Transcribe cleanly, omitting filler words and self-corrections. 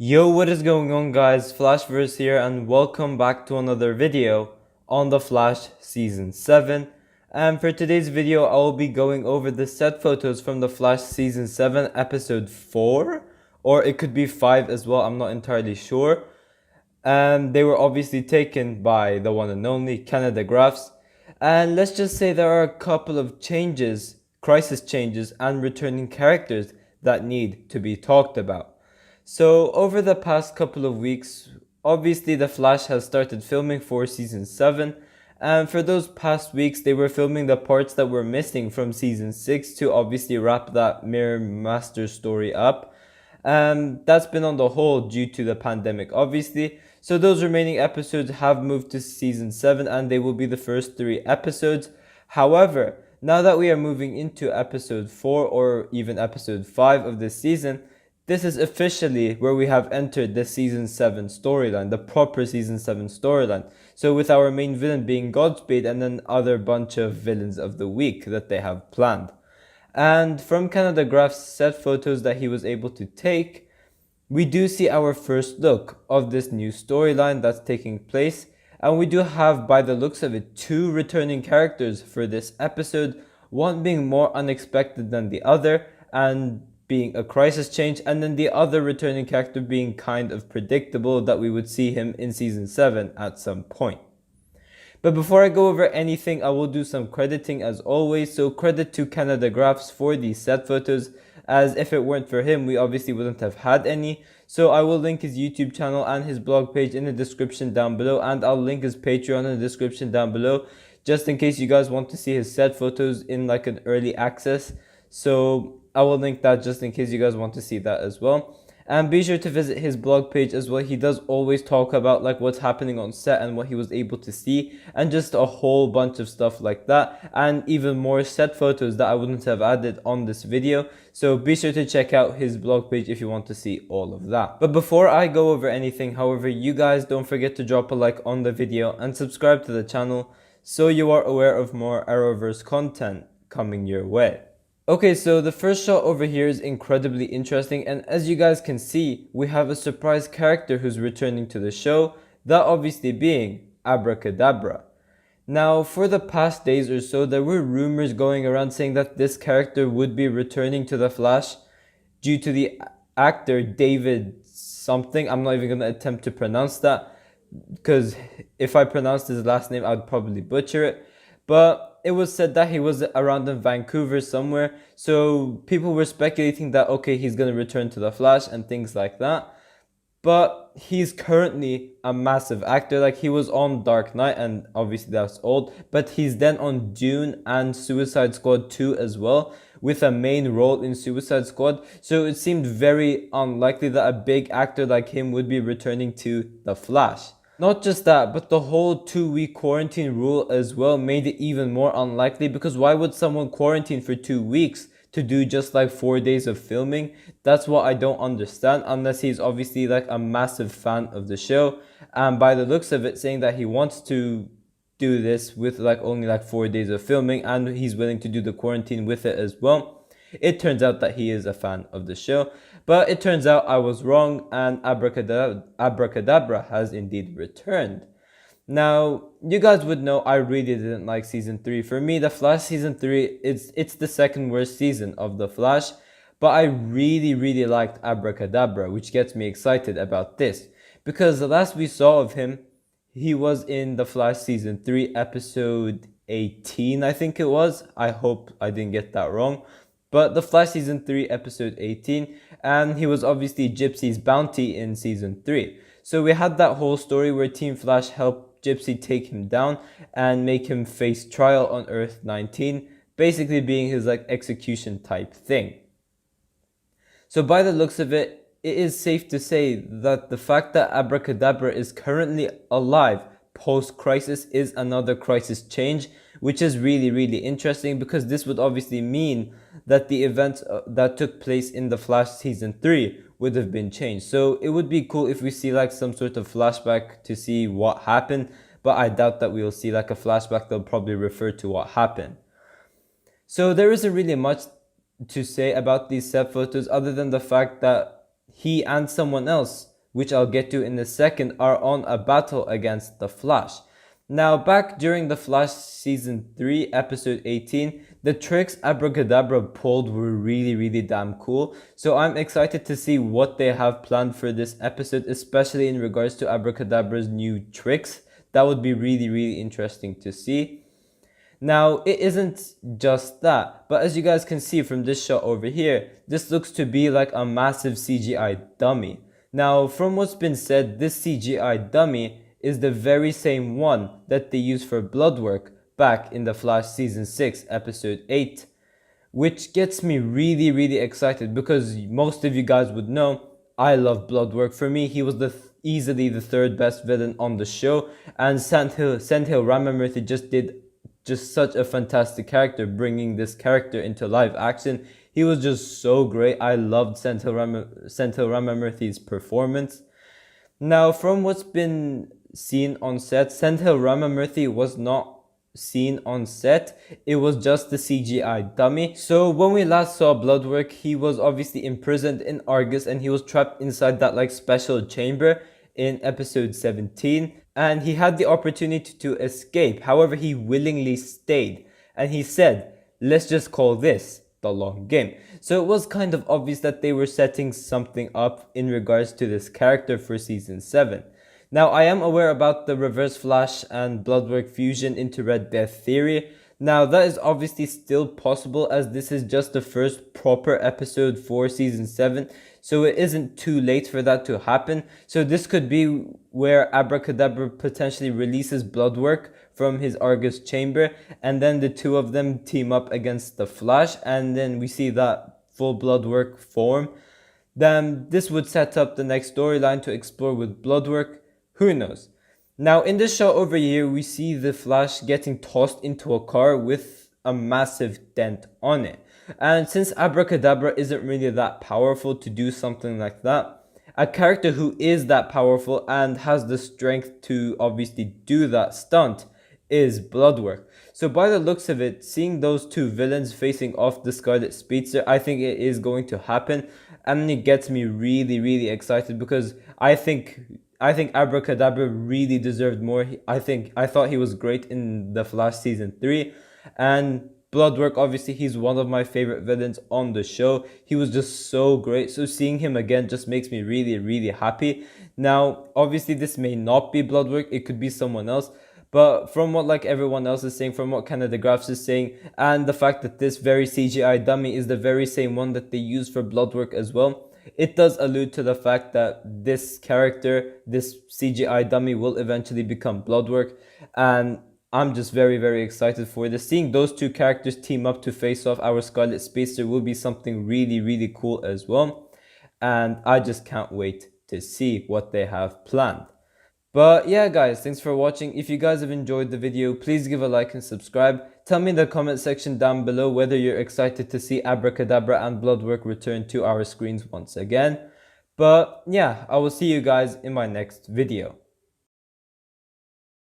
Yo, what is going on, guys? Flashverse here, and welcome back to another video on The Flash Season 7. And for today's video, I will be going over the set photos from The Flash Season 7 Episode 4, or it could be 5 as well, I'm not entirely sure. And they were obviously taken by the one and only Canada Graphs. And let's just say there are a couple of changes, crisis changes, and returning characters that need to be talked about. So over the past couple of weeks, obviously The Flash has started filming for Season 7, and for those past weeks they were filming the parts that were missing from Season 6 to obviously wrap that Mirror Master story up. That's been on the hold due to the pandemic, obviously. So those remaining episodes have moved to Season 7 and they will be the first 3 episodes. However, now that we are moving into Episode 4 or even Episode 5 of this season, this is officially where we have entered the Season 7 storyline, the proper Season 7 storyline. So with our main villain being Godspeed and then other bunch of villains of the week that they have planned. And from Canada Graph's set photos that he was able to take, we do see our first look of this new storyline that's taking place. And we do have, by the looks of it, 2 returning characters for this episode, one being more unexpected than the other and being a crisis change, and then the other returning character being kind of predictable that we would see him in Season 7 at some point. But before I go over anything, I will do some crediting as always. So credit to Canada Graphs for these set photos, as if it weren't for him, we obviously wouldn't have had any. So I will link his YouTube channel and his blog page in the description down below, and I'll link his Patreon in the description down below, just in case you guys want to see his set photos in like an early access. So I will link that just in case you guys want to see that as well. And be sure to visit his blog page as well. He does always talk about like what's happening on set and what he was able to see, and just a whole bunch of stuff like that, and even more set photos that I wouldn't have added on this video. So be sure to check out his blog page if you want to see all of that. But before I go over anything, however, you guys don't forget to drop a like on the video and subscribe to the channel so you are aware of more Arrowverse content coming your way. Okay, so the first shot over here is incredibly interesting, and as you guys can see, we have a surprise character who's returning to the show, that obviously being Abra Kadabra. Now, for the past days or so, there were rumors going around saying that this character would be returning to The Flash due to the actor David something. I'm not even going to attempt to pronounce that, because if I pronounced his last name, I'd probably butcher it. But it was said that he was around in Vancouver somewhere, so people were speculating that okay, he's gonna return to The Flash and things like that. But he's currently a massive actor. Like, he was on Dark Knight, and obviously that's old, but he's then on Dune and Suicide Squad 2 as well, with a main role in Suicide Squad. So it seemed very unlikely that a big actor like him would be returning to The Flash. Not just that, but the whole 2-week quarantine rule as well made it even more unlikely, because why would someone quarantine for 2 weeks to do just like 4 days of filming? That's what I don't understand, unless he's obviously like a massive fan of the show, and by the looks of it saying that he wants to do this with like only like 4 days of filming, and he's willing to do the quarantine with it as well. It turns out that he is a fan of the show. But it turns out I was wrong, and Abra Kadabra has indeed returned. Now, you guys would know I really didn't like Season 3. For me, The Flash Season 3, it's the second worst season of The Flash. But I really liked Abra Kadabra, which gets me excited about this. Because the last we saw of him, he was in The Flash Season 3, Episode 18, I think it was. I hope I didn't get that wrong. But The Flash Season 3, Episode 18, and he was obviously Gypsy's bounty in Season 3. So we had that whole story where Team Flash helped Gypsy take him down and make him face trial on Earth 19, basically being his like execution type thing. So by the looks of it, it is safe to say that the fact that Abra Kadabra is currently alive post-crisis is another crisis change, which is really interesting, because this would obviously mean that the events that took place in The Flash Season 3 would have been changed. So it would be cool if we see like some sort of flashback to see what happened, but I doubt that we will see like a flashback that'll probably refer to what happened. So there isn't really much to say about these set photos other than the fact that he and someone else which I'll get to in a second, are on a battle against the Flash. Now, back during the Flash Season 3, Episode 18, the tricks Abra Kadabra pulled were really damn cool. So I'm excited to see what they have planned for this episode, especially in regards to Abra Kadabra's new tricks. That would be really interesting to see. Now, it isn't just that, but as you guys can see from this shot over here, this looks to be like a massive CGI dummy. Now, from what's been said, this CGI dummy is the very same one that they used for Bloodwork back in the Flash Season 6, Episode 8. Which gets me really excited because most of you guys would know I love Bloodwork. For me, he was easily the third best villain on the show, and Sandhill Ramamurthy just did such a fantastic character, bringing this character into live action. He was just so great. I loved Sandhill Ramamurthy's performance. Now, from what's been seen on set, Sandhill Ramamurthy was not seen on set. It was just the CGI dummy. So when we last saw Bloodwork, he was obviously imprisoned in Argus and he was trapped inside that like special chamber in episode 17, and he had the opportunity to escape. However, he willingly stayed and he said, let's just call this the long game. So it was kind of obvious that they were setting something up in regards to this character for season 7. Now, I am aware about the Reverse Flash and Bloodwork fusion into Red Death theory. Now, that is obviously still possible as this is just the first proper episode for season 7. So it isn't too late for that to happen. So this could be where Abra Kadabra potentially releases Bloodwork from his Argus chamber, and then the two of them team up against the Flash, and then we see that full Bloodwork form. Then this would set up the next storyline to explore with Bloodwork. Who knows? Now, in this shot over here, we see the Flash getting tossed into a car with a massive dent on it. And since Abra Kadabra isn't really that powerful to do something like that, a character who is that powerful and has the strength to obviously do that stunt is Bloodwork. So by the looks of it, seeing those two villains facing off the Scarlet Speedster, I think it is going to happen. And it gets me really excited because I think Abra Kadabra really deserved more. I thought he was great in the Flash season 3, and Bloodwork, obviously he's one of my favorite villains on the show. He was just so great. So seeing him again just makes me really happy. Now, obviously this may not be Bloodwork, it could be someone else. But from what like everyone else is saying, from what Canada Graphs is saying, and the fact that this very CGI dummy is the very same one that they use for Bloodwork as well, it does allude to the fact that this character, this CGI dummy, will eventually become Bloodwork. And I'm just very excited for this. Seeing those two characters team up to face off our Scarlet Speedster will be something really cool as well. And I just can't wait to see what they have planned. But yeah guys, thanks for watching. If you guys have enjoyed the video, please give a like and subscribe. Tell me in the comment section down below whether you're excited to see Abra Kadabra and Bloodwork return to our screens once again. But yeah, I will see you guys in my next video.